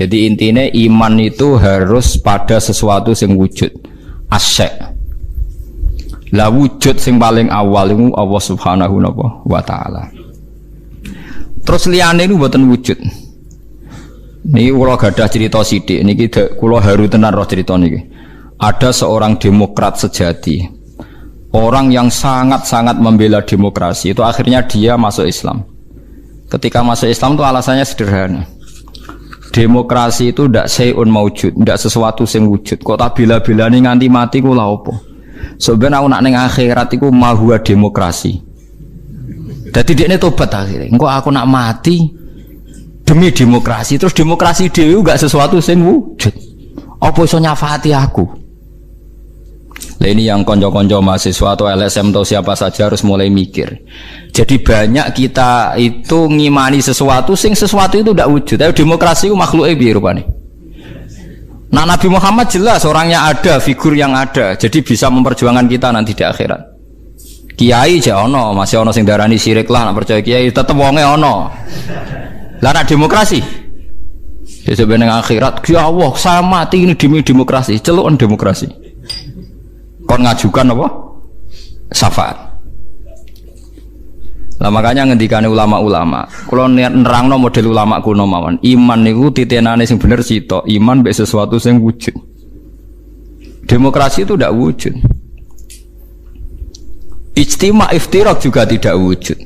Jadi intinya iman itu harus pada sesuatu yang wujud, asyik. Lah wujud yang paling awal itu Allah Subhanahu wa Ta'ala. Terus liyane itu mboten wujud. Niki kula gadah cerita sithik. Niki kula haru tenan roh cerita niki. Ada seorang demokrat sejati, orang yang sangat-sangat membela demokrasi. Itu akhirnya dia masuk Islam. Ketika masuk Islam itu alasannya sederhana. Demokrasi itu ndak sayun maujud, ndak sesuatu sing wujud. Kok tak bela-belani nganti mati ku lha opo? Sebenarnya aku nak ning akhirat iku mahwa demokrasi. Dadi dekne tobat akhirnya. Engko aku nak mati demi demokrasi. Terus demokrasi dhewe enggak sesuatu sing wujud. Apa iso nyafati aku? Lah ini yang konco-konco mahasiswa atau LSM atau siapa saja harus mulai mikir. Jadi banyak kita itu ngimani sesuatu sing sesuatu itu tidak wujud. Tapi demokrasi itu makhluknya piye rupane. Nah Nabi Muhammad jelas orangnya ada, figur yang ada. Jadi bisa memperjuangkan kita nanti di akhirat. Kiai aja ono, masih ono sing darani syirik lah, nak percaya kiai tetep wonge ono. Lah nak demokrasi. Ya sebenarnya akhirat, ya Allah saya mati ini demi demokrasi, celukan demokrasi. Kon ngajukan apa? Syafaat. Lah makanya ngendikane ulama-ulama, kula nerangno model ulama kuno mawon. Iman niku titenane sing bener sitok, iman mbek sesuatu sing wujud. Demokrasi itu tidak wujud. Ijtima' iftirak juga tidak wujud.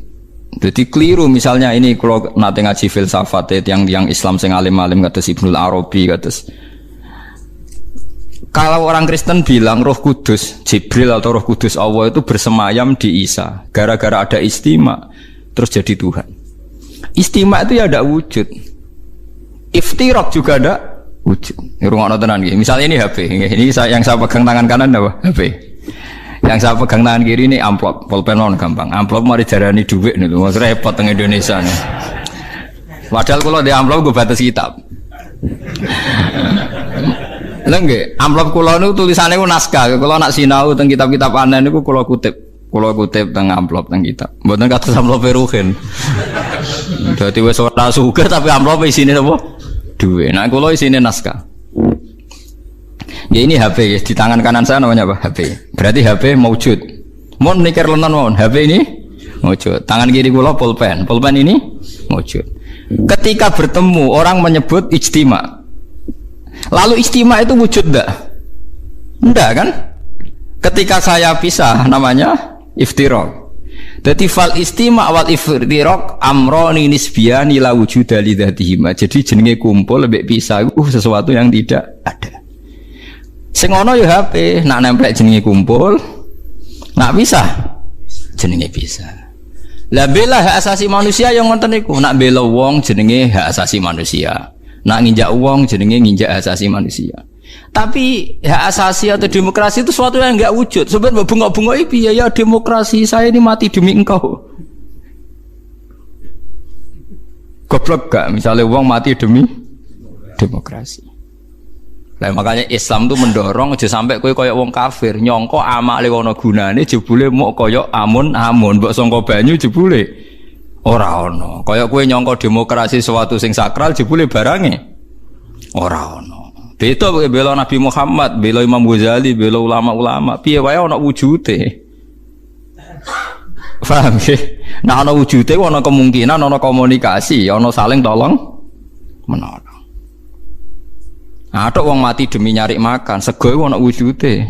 Jadi keliru misalnya ini kalau nate ngaji filsafat yang Islam sing alim-alim kados Ibnul Arabi kados. Kalau orang Kristen bilang Roh Kudus, Jibril atau Roh Kudus Allah itu bersemayam di Isa, gara-gara ada istima terus jadi Tuhan. Istima itu ya ada wujud. Iftirak juga ada wujud. Ini rungokno tenan iki. Misalnya ini HP, ini yang saya pegang tangan kanan apa? HP. Yang saya pegang tangan kiri ini amplop, pulpen mau gampang. Amplop mari jarani duit nih, mas repot teng Indonesia nih. Padahal kalau di amplop gue batas kitab. Lengge, amplop kula niku tulisane ku naskah. Kula nak sinau teng kitab-kitab aneh niku kula kutip teng amplop teng kitab. Mboten kados amplop Ruhin. Dadi wis ora sugih tapi amplop isine apa? Duit. Nah kula isine naskah. Ya ini HP ya, di tangan kanan saya namanya apa? HP. Berarti HP maujud. Mun mikir lenan mawon, HP ini maujud. Tangan kiri kula pulpen. Pulpen ini maujud. Ketika bertemu orang menyebut ijtima'. Lalu ijtima' itu wujud enggak? Enggak kan? Ketika saya pisah namanya iftirak. Jadi fal istima' wal iftirak amroni nisbiyani la wujuda li dzatihima. Jadi jenenge kumpul lebih pisah sesuatu yang tidak ada. Sing ono ya HP, nak nempel jenenge kumpul, nak pisah jenenge pisah. Lah bela hak asasi manusia yang ngoten niku, nak bela wong jenenge hak asasi manusia. Nak nginjak wong jenenge nginjak hak asasi manusia. Tapi hak asasi atau demokrasi itu sesuatu yang enggak wujud. Sebenarnya bengok-bengok piye ya demokrasi, saya ini mati demi engkau. Goblok gak misalnya wong mati demi demokrasi. Lah makanya Islam itu mendorong aja sampai kowe koyo wong kafir, nyongko amale ana gunane jebule mok koyo amun-amun, mbok sangka banyu jebule ora ana. Koyo kowe nyongko demokrasi sesuatu sing sakral jebule barange ora ana. Beda kowe bela Nabi Muhammad, bela Imam Ghazali, bela ulama-ulama, piye wae ana wujude. Paham ya? Nah ana wujude ana kemungkinan ana komunikasi, ana saling tolong menolong. Atok wong mati demi nyari makan, sego iku ana wujude.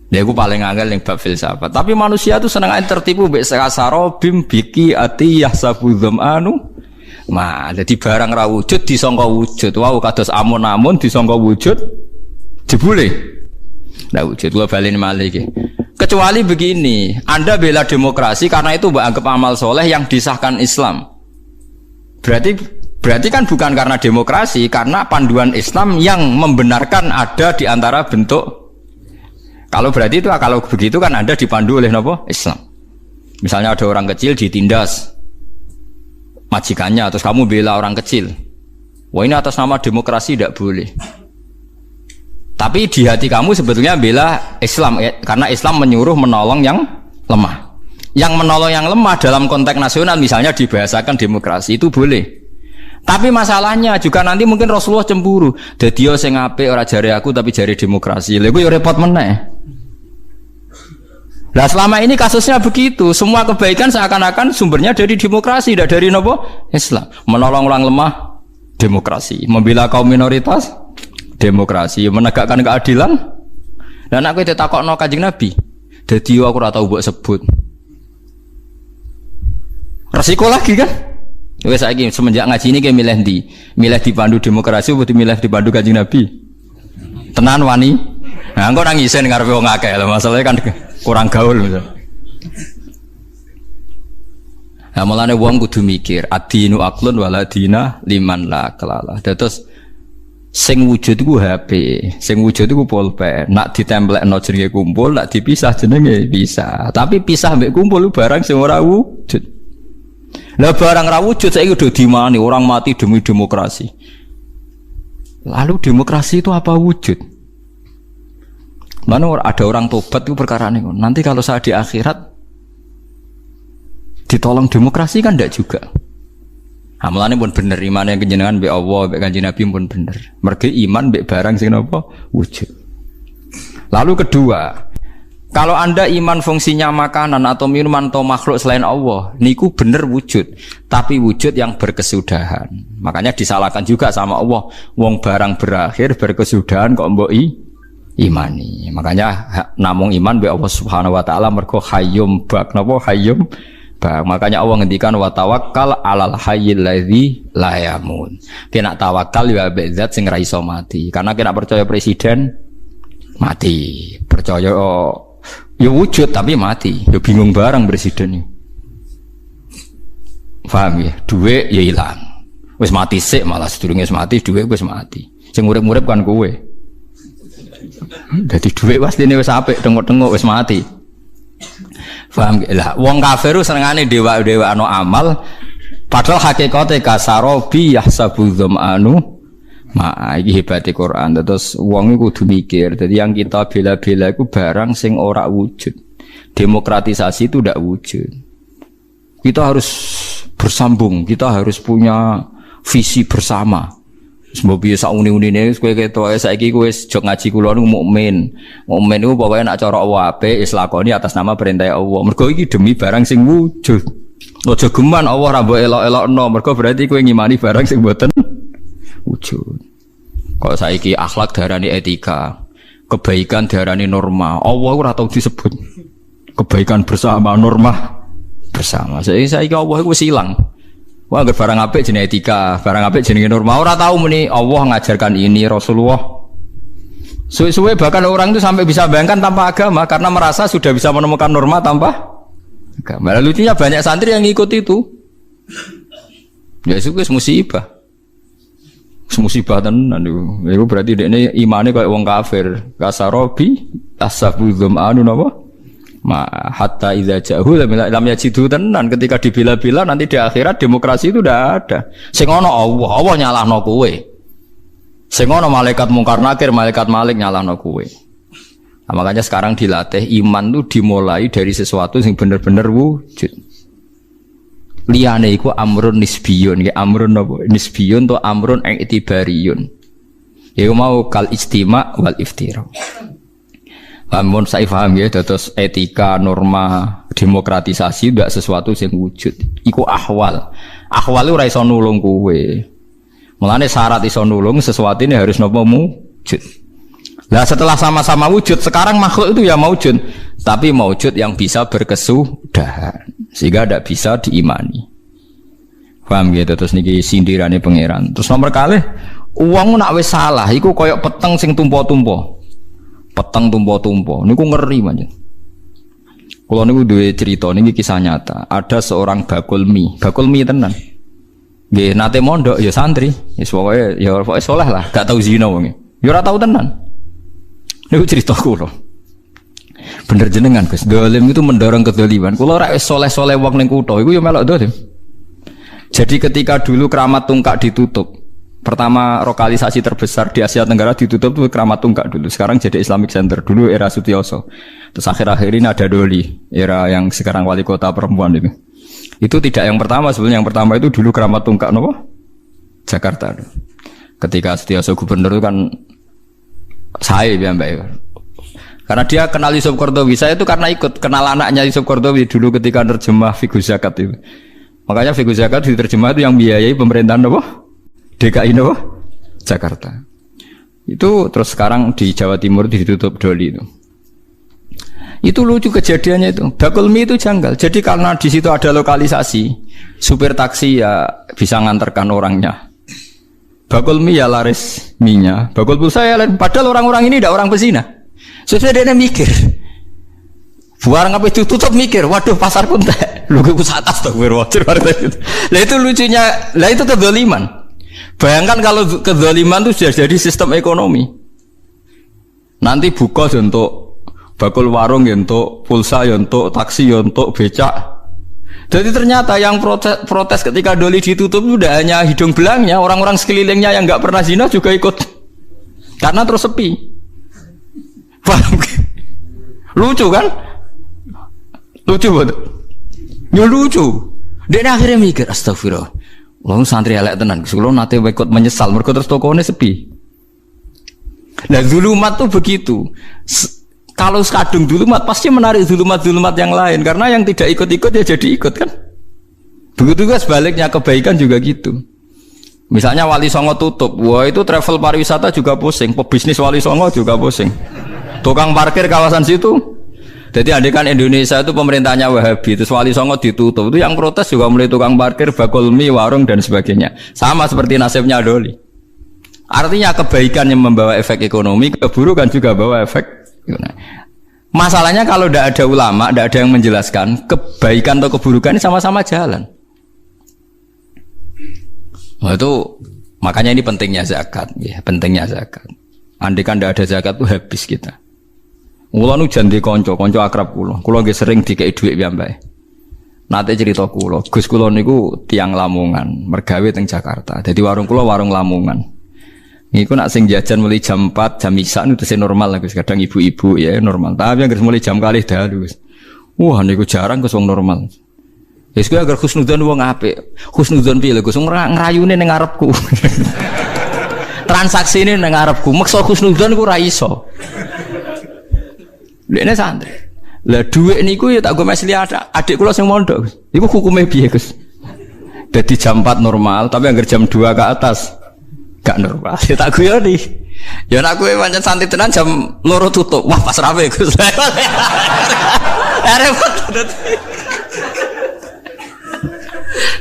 Lha iku paling angel ning bab filsafat. Tapi manusia itu seneng ae tertipu mbek sakasaro bim biki ati yahsabu dzamanu. Nah, jadi barang ra wujud disangka wujud. Wow, kados amun-amun disangka wujud jebule. Ndak wujud kula baleni malih iki. Kecuali begini, Anda bela demokrasi karena itu mbok anggap amal soleh yang disahkan Islam. Berarti kan bukan karena demokrasi, karena panduan Islam yang membenarkan ada di antara bentuk. Kalau berarti itu, kalau begitu kan Anda dipandu oleh apa? Islam. Misalnya ada orang kecil ditindas majikannya, terus kamu bela orang kecil. Wah ini atas nama demokrasi tidak boleh. Tapi di hati kamu sebetulnya bela Islam, karena Islam menyuruh menolong yang lemah. Yang menolong yang lemah dalam konteks nasional misalnya dibahasakan demokrasi itu boleh. Tapi masalahnya juga nanti mungkin Rasulullah cemburu. Dadi yo sing apik ora jare aku tapi jare demokrasi. Lha iku yo repot meneh. Nah selama ini kasusnya begitu, semua kebaikan seakan-akan sumbernya dari demokrasi, tidak dari nopo Islam. Menolong orang lemah, demokrasi. Membela kaum minoritas, demokrasi. Menegakkan keadilan. Dan aku ditakokno Kanjeng Nabi. Dadi aku ora tau mbok sebut. Resiko lagi kan? Wes saiki semenjak ngaji ini kayak milih ndi? Milih dipandu demokrasi atau milih dipandu Kanjeng Nabi? Tenan wani. Nah, engko nang ngisen ngarepe wong akeh lho, masalahnya kan kurang gaul misal. Nah, mulane wong kudu mikir, adinu aklun wala dina liman la kelala. Terus sing wujud iku HP, sing wujud iku pulpen. Nak ditemplekno jenenge kumpul, nak dipisah jenenge bisa. Tapi pisah mbek kumpul barang sing ora wujud. Lah barang ra wujud saiki udah dimani orang mati demi demokrasi. Lalu demokrasi itu apa wujud? Mana ada orang tobat itu perkara ini. Nanti kalau saya di akhirat ditolong demokrasi kan tidak juga. Amalannya pun bener, iman yang kenjenengan be Allah, be Kanjeng Nabi pun bener. Mergi iman be barang sing napa wujud. Lalu kedua, kalau Anda iman fungsinya makanan atau minuman atau makhluk selain Allah, niku bener wujud, tapi wujud yang berkesudahan. Makanya disalahkan juga sama Allah. Wong barang berakhir berkesudahan kok mbok imani. Makanya namung iman be Allah Subhanahu wa taala mergo hayyum bak napa hayyum bak. Makanya Allah ngendikan wa tawakkal 'alal hayyil ladzi la yamun. Kena tawakal ya be zat sing ra iso mati. Karena kena percaya presiden mati. Percaya ya wujud tapi mati. Ya bingung barang presiden iki. Paham ya? Duit ya ilang. Wis mati sik malah sedurunge mati duit wis mati. Sing urip-urip kan kowe. Dadi dhuwit pastine wis apik, tengok-tengok wis mati. Paham lah, wong kafir ku senengane dewa-dewa anu amal, padahal hakikate kasarobi yahsabu dzamanu. Iki hebate Quran. Terus wong iku kudu mikir. Dadi yang kita bela-bela iku barang sing ora wujud. Demokratisasi itu ndak wujud. Kita harus bersambung, kita harus punya visi bersama. Sebab biasa uni-unine kowe ketok saiki kowe jog ngaji kula niku mukmin. Mukmin niku pokoke nek cara Allah apik wis lakoni atas nama perintah Allah. Mergo iki demi barang sing wujud. Aja geman Allah ra mbok elok-elokno, mergo berarti kowe ngimani barang sing mboten wujud. Kok saiki akhlak diarani etika, kebaikan diarani norma. Allah ora tau disebut. Kebaikan bersama, norma bersama. Saiki Allah iku wis ilang. Wah, barang apik jenenge etika, barang apik jenenge norma. Ora tahu muni Allah ngajarkan ini Rasulullah. Suwe-suwe bahkan orang itu sampai bisa bayangkan tanpa agama karena merasa sudah bisa menemukan norma tanpa agama. Lucunya banyak santri yang ikut itu. Ya itu musibah. Musibah tenan niku. Iku berarti dekne imane koyo wong kafir. Kasarobi tasabu dzamanu napa? Hatta idza ja'u lam yajidu tenan ketika dibela-bela nanti di akhirat demokrasi itu udah ada. Sing ana Allah nyalahno kowe. Sing ana malaikat mungkar nakir, malaikat malik nyalahno kowe. Nah, makanya sekarang dilatih iman itu dimulai dari sesuatu yang bener-bener wujud. Liyane iku amrun nisbiyun, ya amrun apa? Nisbiyun to amrun i'tibariyun. Iku mau kal istima' wal iftira. Namun saya paham ya, terus etika, norma, demokratisasi tidak sesuatu yang wujud. Iku ahwal. Ahwal itu ora iso nulung kowe. Mulane syarat iso nulung sesuatu ini harus napa wujud. Lah setelah sama-sama wujud, sekarang makhluk itu ya wujud, tapi wujud yang bisa berkesudahan sehingga tidak bisa diimani. Paham ya, terus niki sindirane pangeran. Terus nomor kalih, uang nak wis salah, iku koyok peteng sing tumpo-tumpo. Peteng tumpo-tumpo, niku ngeri manjen. Kalau niku duwe cerita, niki kisah nyata. Ada seorang bakul mie tenan. Nggih, nate mondok ya santri, wis pokoke ya pokoke saleh lah, gak tau zina wonge. Ya ora tau tenan. Niku cerita kula. Bener jenengan Gus, dolim itu mendorong kedzaliman. Kula ora wis saleh-saleh wong ning kutha iku ya melok dolim. Jadi ketika dulu Keramat Tungkak ditutup, pertama lokalisasi terbesar di Asia Tenggara ditutup itu Keramat Tungkak dulu. Sekarang jadi Islamic Center. Dulu era Sutioso. Terus akhir-akhir ini ada Doli, era yang sekarang wali kota perempuan itu. Itu tidak yang pertama, sebenarnya yang pertama itu dulu Keramat Tungkak, no? Jakarta. Ketika Setiaso gubernur itu kan saya ya Mbak. Karena dia kenal Yusuf Qaradawi. Saya itu karena ikut kenal anaknya Yusuf Qaradawi dulu ketika nerjemah Fiqh Zakat itu. Makanya Fiqh Zakat diterjemah itu yang biayai pemerintahan apa? DKI apa? Jakarta. Itu terus sekarang di Jawa Timur ditutup Doli itu. Itu lucu kejadiannya itu. Bakulmi itu janggal. Jadi karena di situ ada lokalisasi, supir taksi ya bisa nganterkan orangnya. Bakulmi ya laris minyak. Bakul pulsa ya lain. Padahal orang-orang ini tidak orang pesina. Sesuai dia mikir. Barang apa itu tutup mikir. Waduh pasar pun tak. Lu ke pusat atas tuh berwajib. Lah itu lucunya. Lah itu kedzaliman. Bayangkan kalau kedzaliman itu sudah jadi sistem ekonomi. Nanti buka untuk bakul warung ya untuk pulsa ya untuk taksi ya untuk becak. Jadi ternyata yang protes ketika Doli ditutup itu tidak hanya hidung belangnya, orang-orang sekelilingnya yang nggak pernah zina juga ikut. Karena terus sepi. Paham? Lucu kan? Lucu betul. Ya lucu. Dia akhirnya mikir, astagfirullah. Lalu santri elek tenan, sebelum nanti ikut menyesal, mereka terus tokonya sepi. Nah zulumat tuh begitu. Kalau kadung zulumat pasti menarik zulumat-zulumat yang lain, karena yang tidak ikut-ikut ya jadi ikut kan. Begitu juga sebaliknya kebaikan juga gitu. Misalnya Wali Songo tutup, wah itu travel pariwisata juga pusing, pebisnis Wali Songo juga pusing. Tukang parkir kawasan situ. Jadi andikan Indonesia itu pemerintahnya Wahabi, terus Wali Songo ditutup, itu yang protes juga mulai tukang parkir, bakul mie, warung dan sebagainya. Sama seperti nasibnya Doli. Artinya kebaikan yang membawa efek ekonomi, keburukan juga bawa efek. Masalahnya kalau tidak ada ulama, tidak ada yang menjelaskan kebaikan atau keburukan ini sama-sama jalan. Nah, itu makanya ini pentingnya zakat, ya, pentingnya zakat. Andai kan tidak ada zakat itu habis kita. Kulo nu jan di konco akrab kulo nggih sering dikei dhuwit piyambake. Nate cerita kulo, Gus kulo niku tiang Lamongan, mergawe teng Jakarta. Jadi warung kulo warung Lamongan. Niku nak sing jajan mulai jam 4, jam isya itu sing normal lah Gus. Kadang ibu-ibu ya normal. Tapi yang mulai jam kalih dalu Gus. Wah niku jarang Gus wong normal. Wis kuwi agar husnudzon wong apik. Husnudzon piye lho Gus ngrayune ning ngarepku. Transaksine ning ngarepku. Meksa husnudzon ku ora iso. Dekne santri. Lah dhuwit niku ya tak go mesli adik kula sing mondok. Iku hukume piye Gus? Dadi jam 4 normal, tapi anggar jam 2 ke atas gak normal. Ya tak guyoni. Ya nek kowe pancen santri tenan jam 2 tutup. Wah, pas rawe Gus. Repot.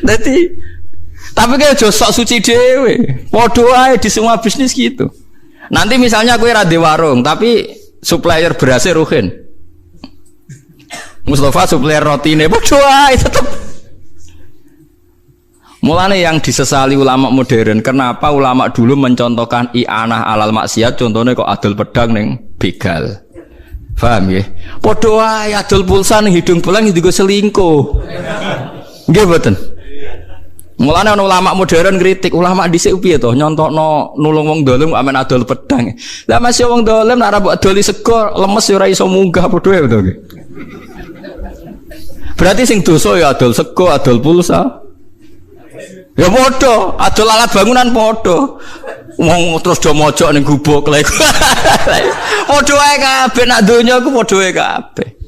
Dadi tapi kayak aja sok suci dhewe. Padha wae di semua bisnis gitu. Nanti misalnya kowe ra ndek warung, tapi supplier berasnya Ruhin. Mustafa supplier rotine padha wae tetep. Mulane yang disesali ulama modern, kenapa ulama dulu mencontohkan i'anah alal maksiat, contohnya kok adol pedang ning begal. Paham ya? Padha wae adol pulsa ning hidung belang dienggo selingkuh. Nggih mboten? Mulane ana ulama modern kritik, ulama dhisik piye to nyontokno nulung wong dolim amen adol pedang. Lah masih wong dolim nek ora mbok adoli sego lemes ya ora iso munggah padha wae to. Berarti sing dosa ya adol sego, adol pulsa. Ya padha, adol alat bangunan padha. Wong terus do mojok ning gubuk lek. Padha wae kabeh nak donya ku padha wae kabeh.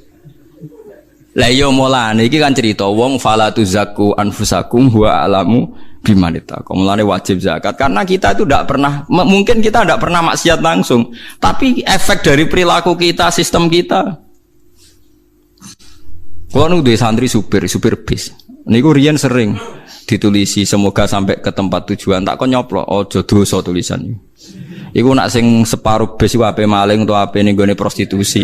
Lah iya mulane iki kan cerita wong fala tuzakku anfusakum huwa alamu bimanita. Mulane wajib zakat karena kita itu tidak pernah mungkin kita tidak pernah maksiat langsung, tapi efek dari perilaku kita, sistem kita. Kulo nu duwe santri supir bis. Niku riyen sering ditulisi semoga sampai ke tempat tujuan. Tak kon nyoplo aja dosa tulisan iki. Iku nak sing separuh bis iku ape maling utawa ape ning gone prostitusi.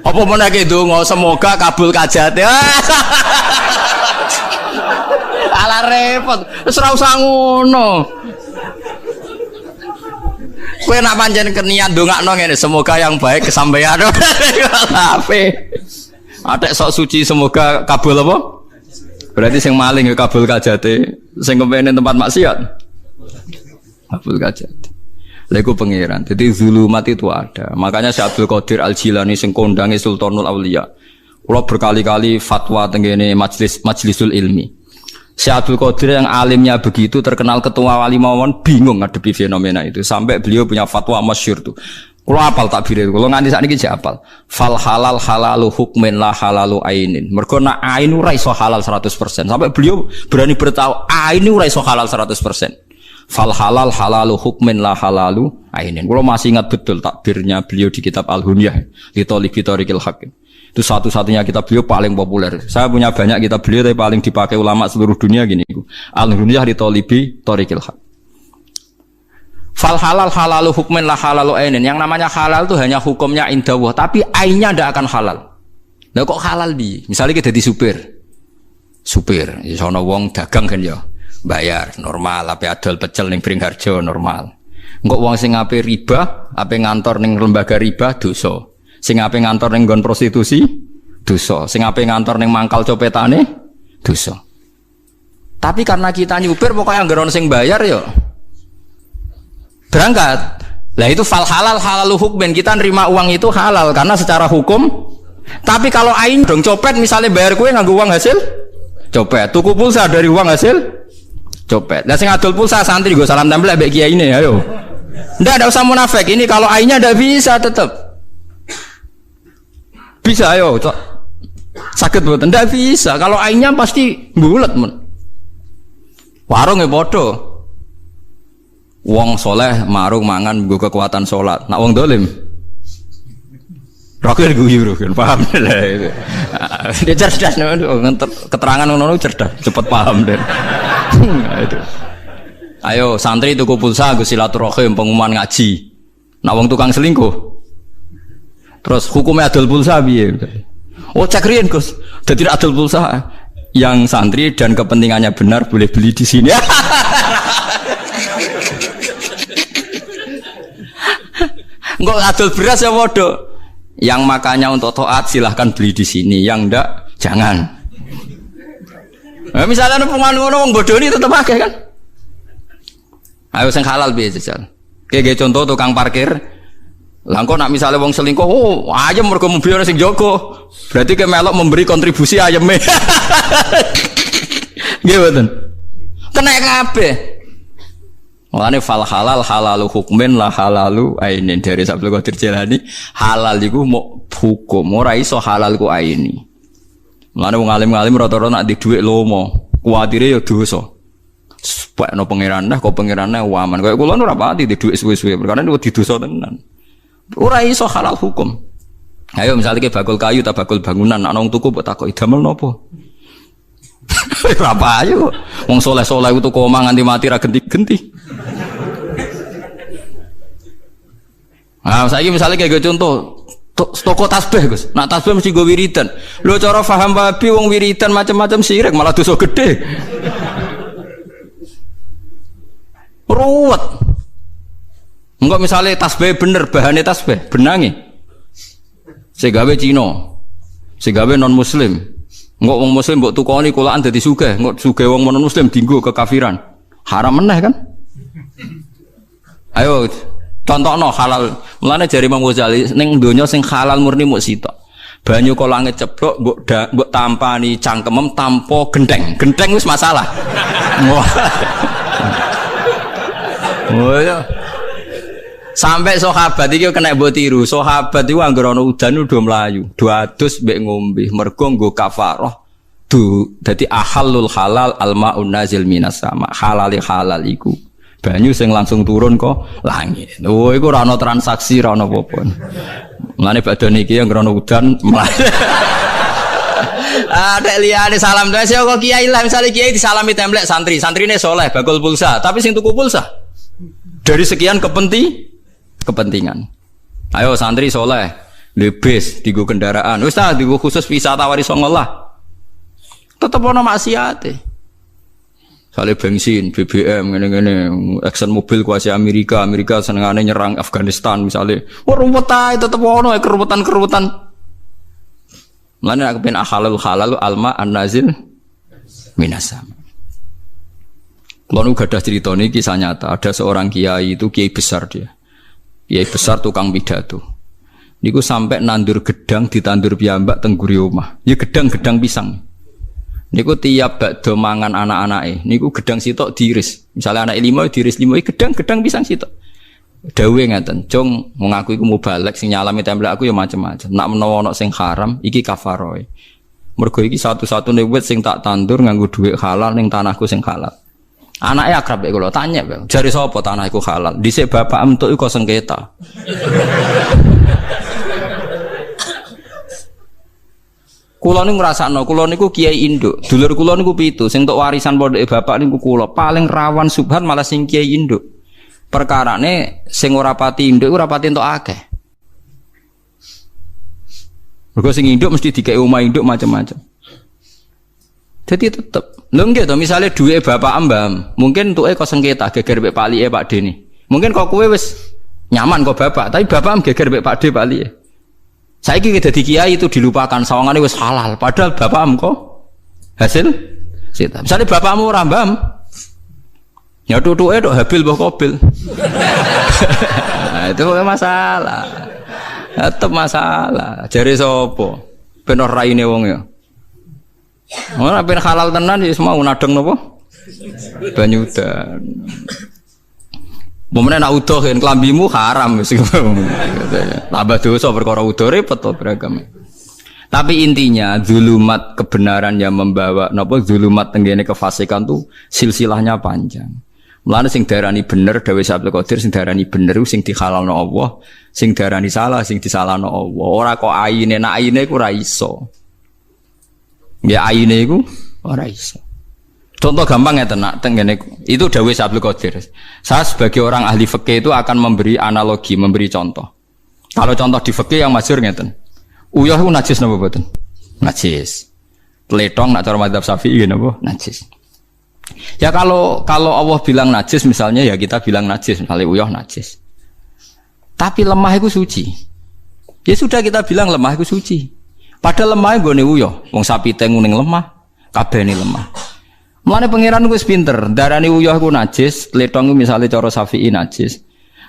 Apa menake donga semoga kabul kajate. Ala repot. Wis ora usah ngono. Kowe nak pancen keniat ndongakno ngene semoga yang baik kesampaian. Ape. Atek sok suci semoga kabul apa? Berarti sing maling ya kabul kajate, sing kepengin tempat maksiat. Kabul kajate. Lha iku pangeran. Jadi zulumat itu ada. Makanya Syekh Abdul Qadir Al-Jilani sing kondange Sultanul Auliya. Kula berkali-kali fatwa tengene majlisul ilmi. Syekh Abdul Qadir yang alimnya begitu terkenal ketua wali mawon bingung ngadepi fenomena itu sampai beliau punya fatwa masyhur tuh. Kalau apal takbir itu, kalau nganti saat ini saya apal. Fal halal halalu hukmin la halalu ainin. Mergo nak ain ora iso halal 100%. Sampai beliau berani bertahu ain ora iso halal 100%. Fal halal halalu hukmin la halalu ainin. Kalau masih ingat betul takbirnya beliau di kitab Al-Hunyah di Thalibi Thariqil Haq. Itu satu-satunya kitab beliau paling populer. Saya punya banyak kitab beliau tapi paling dipakai ulama seluruh dunia gini. Al-Hunyah di Thalibi Thariqil Haq. Fal halal halalu hukmin la halalu ainin. Yang namanya halal itu hanya hukumnya indallah, tapi ainnya tidak akan halal. Lah kok halal di? Misalnya kita jadi supir, ya sono wong dagang kan ya, bayar normal, ape adol pecel ning Bringharjo normal. Engko wong sing ape riba, ape ngantor ning lembaga riba dosa. Sing ape ngantor ning nggon prostitusi dosa. Sing ape ngantor ning mangkal copetane dosa. Tapi karena kita nyupir pokoknya anggar ono sing bayar ya berangkat. Lah itu fal halal halalu hukmin, kita nerima uang itu halal karena secara hukum. Tapi kalau ain dong copet misalnya bayar kue nganggo uang hasil copet, tuku pulsa dari uang hasil copet. Lah sing adol pulsa santri go salam tempel mbek kiai ini ayo. Ndak usah munafik. Ini kalau ainnya ndak bisa tetap. Bisa ayo, sakit mboten? Ndak bisa. Kalau ainnya pasti bulet men. Warung e padha. Wong soleh marung mangan nggo kekuatan salat. Nak wong dolim rokir guyu kan paham lah itu. Dia cerdas keterangan ngono cerdas, cepet paham deh. Itu. Ayo santri tuku pulsa nggo silaturahim pengumuman ngaji. Nak wong tukang selingkuh. Terus hukumnya adol pulsa piye? Oh cek riyen Gus. Dadi adol pulsa yang santri dan kepentingannya benar boleh beli di sini. Enggak adol beras ya bodoh. Yang makannya untuk taat silahkan beli di sini, yang enggak jangan. Nah, misalnya pengen ngono wong bodoh ini tetap pakai kan? Ayo sing halal piye jajal. Kayak contoh tukang parkir. Lah kok nak misalnya wong selingkuh, oh ayam mergo mobil sing jogo. Berarti ke melok memberi kontribusi ayame. Nggih mboten. Kena kabeh. Mulane fal halal halalu hukmin la halalu ainin dari Abdul Qadir Jailani halal iku mau hukum ora iso halal ku aini. Mulane wong alim-alim rata-rata nak di dhuwit lomo, kuwatire ya dosa. Sepakno pangeran dah kok pangerane waman. Kaya kula ora pati di dhuwit suwe-suwe perkara niku didosa tenan. Ora iso halal hukum. Ayo misalnya ke bakul kayu ta bakul bangunan ana wong tuku mbok takoki damel napa? Apa ayo wong soleh-soleh itu koma nganti mati ra genti-genti. Nah, saiki misalnya kayak contoh toko tasbih Gus. Nak tasbih mesti go wiridan. Lho cara paham babi wong wiridan macam-macam syirik malah dosa gede. Ruwet. Enggak misalnya tasbih bener bahannya tasbih benangi. Segawe Cina. Segawe non muslim. Enggak wong muslim mbok tukoni kulaan dadi sugih, enggak sugih wong non muslim dienggo kekafiran. Haram meneh kan? Ayo contohno halal. Mulane jari Imam Ghazali ning donya sing halal murni muk sitok. Banyu kok langit ceplok mbok tampani cangkemem tanpa gendeng. Gendeng wis masalah. Wah. Oh ya. Sampai sahabat iki kena mbok tiru. Sahabat iku anggere ana udan udah mlayu, do adus mbek ngombe, mergo nggo kafarah. Dadi ahallul halal almaun nazil minas sama. Halal iku banyu sing langsung turun kok langit. Oh iku ora ana transaksi, ora ana apa-apa. Mulane badan iki anggere ana udan mlayu. Ada liyane salam terus kok kiai lah misale kiai disalami templek santrine soleh bakul pulsa, tapi sing tuku pulsa dari sekian kepentingan. Ayo santri soleh, lebes digo kendaraan. Wis ta digo khusus wisata wari songo lah. Tetep ana maksiate. Sale bensin, BBM ngene-ngene, Exxon Mobil kuasi Amerika senengane nyerang Afghanistan misalnya. Ruwet ae tetep ono keruwetan-keruwetan. Mulane nek ben halal alma an-nazil minasam. Kalau nu gadah cerita ini kisah nyata. Ada seorang kiai itu kiai besar dia. Kiai besar tukang pidato. Niku sampai nandur gedang ditandur piyambak tengguri omah. Ya gedang pisang. Niku tiap bakdo mangan anak-anake, niku gedang sitok diiris. Misalnya anak 5 diiris 5 gedang pisang sitok. Dawe ngaten, "Jong, wong aku iku mubalek sing nyalami templek aku ya macem-macem. Nak menawa ana sing haram, iki kafaroe. Mergo iki satu-satune wit sing tak tandur nganggo dhuwit halal ning tanahku sing halal." Anake akrab mek kula tanya, "Jare sapa tanah iku halal?" Dhisik bapak entuk iku sengketa. Kula niku ngrasakno, kula niku kiai induk. Dulur kula niku 7, sing entuk warisan pondoke bapak niku kula. Paling rawan subhan malah sing kiai induk. Perkarane sing ora pati induk ora pati entuk akeh. Mergo sing induk mesti dikei omah induk macam-macam. Jadi tetep lho nggih to misale duwe bapak mbam, mungkin entuke kok sengketa geger mek palike Pak D ni. Mungkin kok kowe wis nyaman kok bapak, tapi bapak geger mek Pak D palike. Saiki dadi kiai itu dilupakan sawangane wis halal, padahal bapakmu kok hasil sita. Misale bapakmu ora mbam, ya tutuke tok Habil mbah Qabil. Nah, itu masalah. Tetep masalah. Jare sapa? Ben ora raine wong ya. Ora ben halal tenan ya semua nadeng napa? Banyu udan. Momene nak udoh kan klambimu haram wis. Tambah dosa perkara udoh repot to beragam. Tapi intinya zulumat kebenaran yang membawa napa zulumat tenggene kefasikan tuh silsilahnya panjang. Mulane sing darani bener dawuh Abdul Qadir sing darani bener sing dihalalno Allah, sing darani salah sing disalahno Allah. Ora kok aine, nek aine iku ora iso. Ya aine iku ora iso. Contoh gampang ya tenak tenggene itu dawuh Abdul Qadir. Saya sebagai orang ahli fikih itu akan memberi analogi, memberi contoh. Kalau contoh di fikih yang masyhur ngeten. Uyah iku najis napa mboten? Najis. Tletong nak cara madzhab Syafi'i napa? Najis. Ya kalau Allah bilang najis misalnya ya kita bilang najis, misalnya uyah najis. Tapi lemah itu suci. Ya sudah kita bilang lemah itu suci. Padahal lemah nggone uyah, wong sapi tengu ning lemah, kabehane lemah. Mulane pangeran wis pinter, darani uyah iku najis, tletong misalnya cara Syafi'i najis.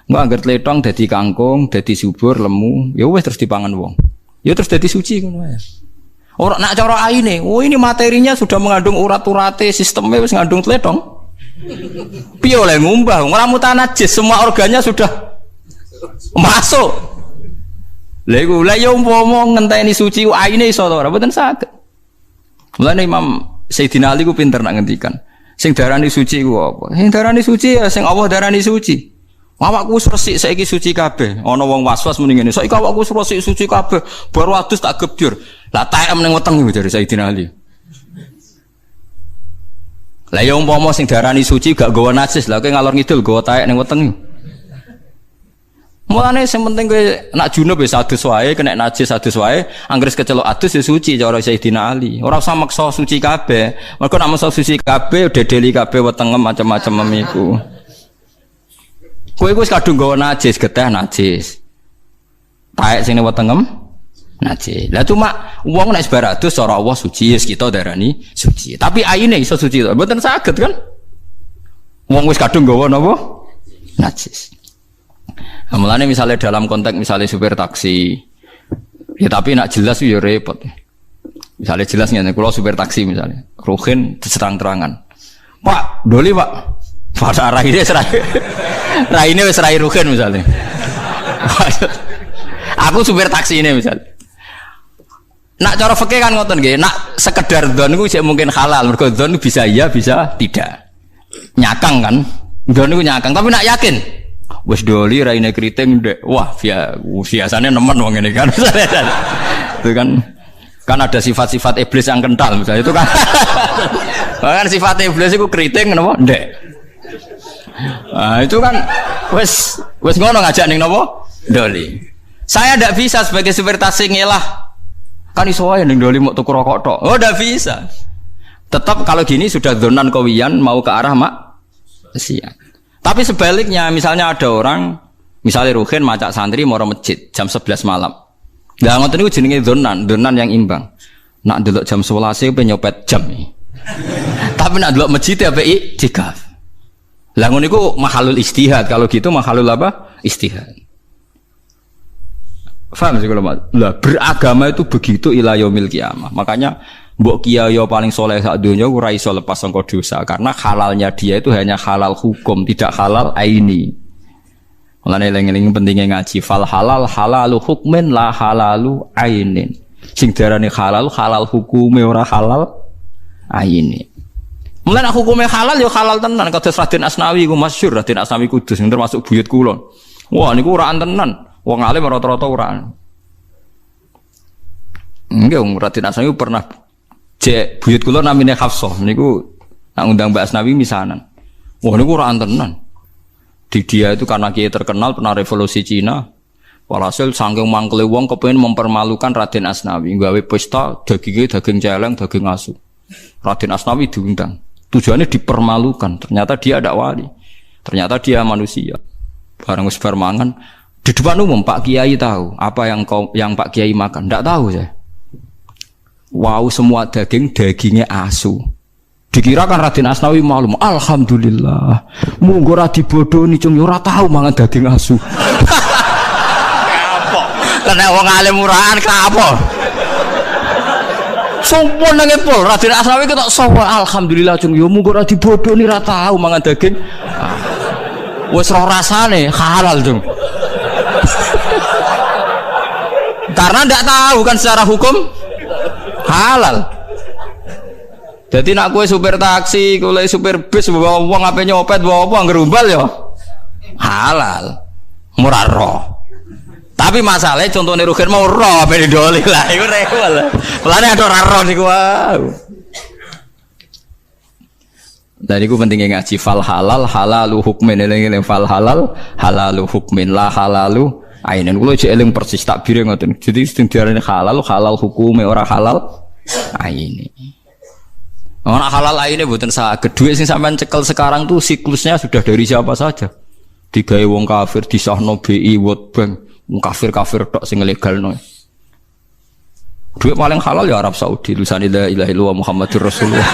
Engko angger tletong dadi kangkung, dadi subur, lemu, ya wis terus dipangan wong. Ya terus dadi suci ngono wae. Orang nak cara aine, oh ini materinya sudah mengandung urat-urate, sistemnya wis ngandung tletong. Piye oleh ngumbah, ora mutan najis, semua organnya sudah masuk. Lha iku lha yo umpama ngenteni suci aine iso to ora mboten saged. Mulane Imam Sayyidina Ali ku pinter nak ngendikan. Sing darani suci ku apa? Sing darani suci ya sing Allah darani suci. Awakku wis resik saiki suci kabeh. Ana wong was-was muni ngene, saiki awakku wis resik suci kabeh, baru adus tak gebyur. Lah taem ning weteng iki dari Sayyidina Ali. Lah ya umpama sing darani suci gak nggawa najis, lah kowe ngalor ngidul nggawa taek ning weteng. Mulane sing penting kowe nak junub wis adus wae, kena najis adus wae, anggere kecelok adus ya suci cara Sayyidina Ali. Ora usah maksa suci kabeh. Mergo nek maksa suci kabeh dedeli kabeh wetengem macam-macam memiku. Kowe wis kadung nggawa najis, geteh najis. Taek sing wetengem najis. Lah cuma wong nek sebaradus cara Allah suci, yes kita darani suci. Tapi aine iso suci to. Mboten saged kan? Wong wis kadung nggawa napa? Najis. Nah, mulane misalnya dalam konteks misalnya supir taksi. Ya tapi nak jelas ya repot. Misalnya jelas ngene, kula supir taksi misalnya. Ruhin terang-terangan. Pak, doli Pak. Pada raine serai. Raine wis rai ruhin misalnya. Aku supir taksi ini misalnya. Nak cara fikih kan ngoten nggih, nak sekedar dzon iku sik mungkin halal, mergo dzon bisa iya bisa tidak. Nyakang kan? Dzon iku nyakang, tapi nak yakin wis doli raine kriting ndek. Wah, biasane nemen wong ngene kan. Itu kan ada sifat-sifat iblis yang kental misalnya itu kan. Kan sifat iblis iku kriting napa ndek. Nah, itu kan wis ngono ngajak ning napa? Doli. Saya ndak bisa sebagai supir taksi ngelah. Kan iso wae ning doli mau tuku rokok tok. Oh, ndak bisa. Tetap kalau gini sudah zonan kawiyan mau ke arah maksiat. Tapi sebaliknya misalnya ada orang misalnya Ruhin macak santri mau masjid jam 11 malam. Lah ngoten niku jenenge zonan yang imbang. Nak delok jam 11 pe nyopet jam. Tapi nak delok masjid ya iktikaf. Lah ngono niku mahalul istihad. Kalau gitu mahalul apa? Istihad. Faham sih kalau lah beragama itu begitu ila yaumil qiyamah. Makanya Mbok kiai paling soleh sak donya ora iso lepas saka dosa karena halalnya dia itu hanya halal hukum, tidak halal aini. Mulane eling-eling pentingnya ngaji fal halal halalu hukmin la halalu ainin. Sing diarani halal halal hukume ora halal aini. Mulane hukume halal ya halal tenan kados Raden Asnawi iku masyhur Raden Asnawi Kudus sing termasuk buyut kula. Wah niku ora tenan. Wong alim rata-rata ora. Enggak, Raden Asnawi pernah cek buyut kula namine Hafsah niku nak undang Mbak Asnawi misanan. Wah niku ora tenan. Di dia itu karena kiai terkenal pernah revolusi Cina. Walhasil saking mangkele wong kepengin mempermalukan Raden Asnawi, gawe pesta dagingnya daging celeng, daging asu. Raden Asnawi diundang. Tujuannya dipermalukan. Ternyata dia ada wali. Ternyata dia manusia. Barang wis bar mangan di depan umum Pak Kiai tahu apa yang Pak Kiai makan. Enggak tahu saya. Wow, semua dagingnya asu. Dikira kan Raden Asnawi maklum. Alhamdulillah. Munggo ora dibodoni cung ora tahu mangan daging asu. Kapok. Kena wong alim murahan kapok. Sopo nang epol Raden Asnawi ketok sawa alhamdulillah cung yo munggo ora dibodoni ora tahu mangan daging. Wis roh rasane halal cung. Karena ndak tahu kan secara hukum halal. Jadi nak kue supir taksi, kue supir bis, bawa uang apa nyopet, bawa uang gerumbal ya halal, murah roh. Tapi masalahnya contohnya Rugen mau roh, apa didoli lah, itu rewel. Pelane ada roh nih gua. Dan itu pentingnya ngaji fal halal halalu hukmin eling fal halal halalu hukmin la halalu ainin. Kulo cek eling persis takbire ngoten. Jadi sing diarani halal halal hukume ora halal aine. Orang halal lainnya bukan saged. Duit sing sampean cekel sekarang tuh siklusnya sudah dari siapa saja. Digawe wong kafir disahno BI World Bank, wong kafir-kafir tok sing legalno. Duit paling halal ya Arab Saudi, tulisan la ilaha illallah Muhammadur Rasulullah.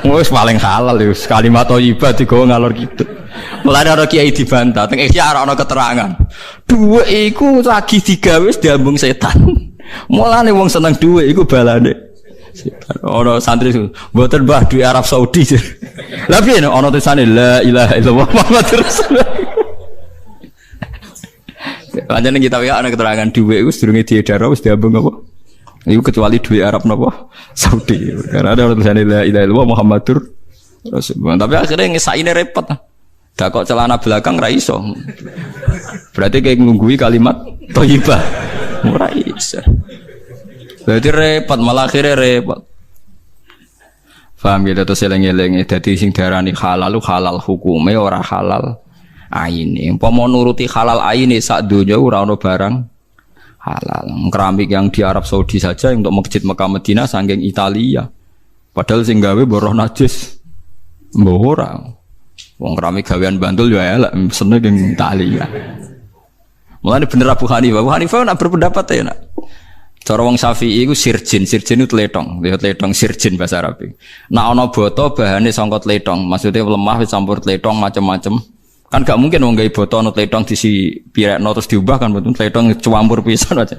Wis paling halal ya kalimat thayyibah digawa ngalor gitu. Mulane ana kiai dibantah, teng Ihya ana keterangan. Duit iku lagi digawe wis diambung setan. Mulane wong seneng duit iku balane ono santri mboten mbah duwe Arab Saudi. Lah piye ono tulisane la ilaha illallah Muhammadur Rasulullah. Lanjane kita wae ana keterangan duwe iku sedurunge diedar wis diambung apa? Iku kecuali duwe Arab napa? Saudi. Karena ada tulisane la ilaha illallah Muhammadur Rasulullah. Tapi akhirnya ngesaine repot. Dak kok celana belakang ra iso. Berarti kayak ngunggui kalimat thayyibah. Ora iso. Berarti repot, malah akhirnya repot. Faham gitu terus eling-eling. Jadi sing diarani halal halal hukume ora halal aine. Umpama nuruti halal aine sak donya ora ono barang halal. Keramik yang di Arab Saudi saja untuk masjid Mekah Madinah saking Italia. Padahal sing gawe boroh najis. Mbok ora. Wong keramik gawean Bantul yo elek seneng ning Italia. Mulane bener Abu Hanifah. Abu Hanifah nak berpendapat ya nak. Cara wong Syafi'i iku sirjin itu tletong, tletong sirjin bahasa Arab. Nah ana boto bahane sangka tletong, maksudnya lemah wis campur tletong macam-macam. Kan gak mungkin wong gawe boto ana tletong disi pirekno terus diubah kan betul tletong campur pisan aja.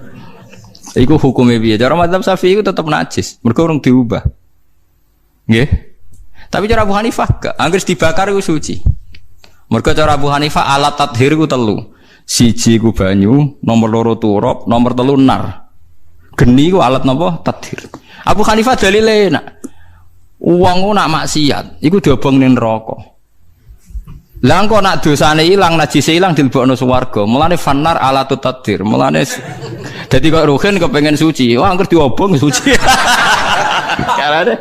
Iku hukume piye? Cara mazhab Syafi'i iku tetep najis, mergo urung diubah. Nggih. Tapi cara Abu Hanifah gak, anggere dibakar iku suci. Mergo cara Abu Hanifah alat tathhir iku telu. Siji iku banyu, nomor loro turab, nomor telu nar. Geni ku alat napa tathhir. Abu Hanifah dalile nak wong ku nak maksiat iku diobong ning neraka. Lah engko nak dosane ilang najise ilang dilebokno swarga. Mulane fanar alatut tathhir. Mulane dadi kok Ruhin kepengin suci. Wah angger diobong suci. Karane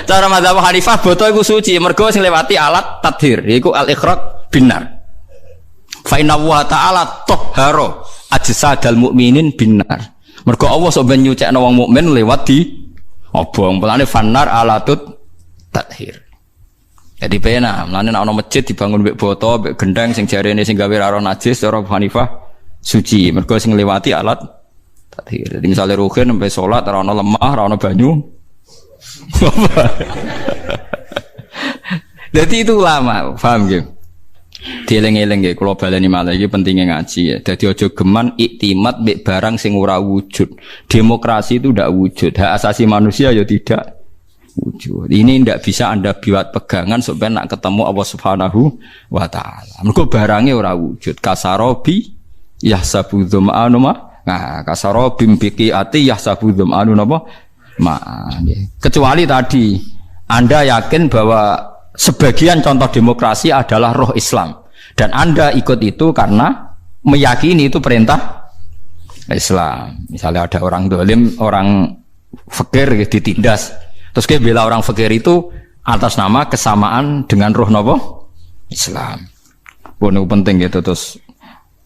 cara mazhab Hanifah boto iku suci mergo sing lewati alat tathhir iku al-ikhraq binar. Fa inna wa ta'ala tahhara ajsadal mukminin binar. Mergo Allah sok ben nyucekno wong mukmin lewat di obong. Mulane fanar alatut tathhir. Jadi pena, mulane nek ana masjid dibangun mbek boto, mbek gendeng sing jarene sing gawe ora najis cara Hanifah suci. Mergo sing lewati alat tathhir. Jadi misale Ruhin sampai salat ora ana lemah, ora ana banyu. Jadi itu ulama, paham nggih? Dieling-eling nggih kula baleni malih iki pentinge ngaji ya. Dadi aja geman iktimat mbek barang sing ora wujud. Demokrasi itu ndak wujud, hak asasi manusia ya tidak wujud. Ini ndak bisa Anda buat pegangan supaya nak ketemu Allah Subhanahu wa taala. Mergo barangnya ora wujud. Kasarobi yahsabu dzama'anu ma. Nah, kasarobi biqiati yahsabu dzama'anu napa? Ma. Kecuali tadi Anda yakin bahwa sebagian contoh demokrasi adalah roh Islam dan Anda ikut itu karena meyakini itu perintah Islam. Misalnya ada orang dolim, orang fakir ditindas, terus dia bela orang fakir itu atas nama kesamaan dengan roh nopo Islam. Ini penting gitu. Terus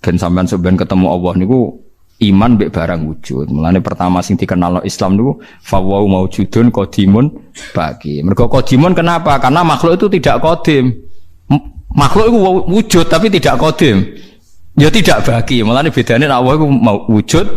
ben sampean sebenarnya ketemu Allah niku iman mbek barang wujud. Mulane pertama sing dikenal Islam niku fawau maujudun qadimun baqi. Mergo qadimun kenapa? Karena makhluk itu tidak qadim. Makhluk itu wujud tapi tidak qadim. Ya tidak baqi. Mulane bedane Allah iku mau wujud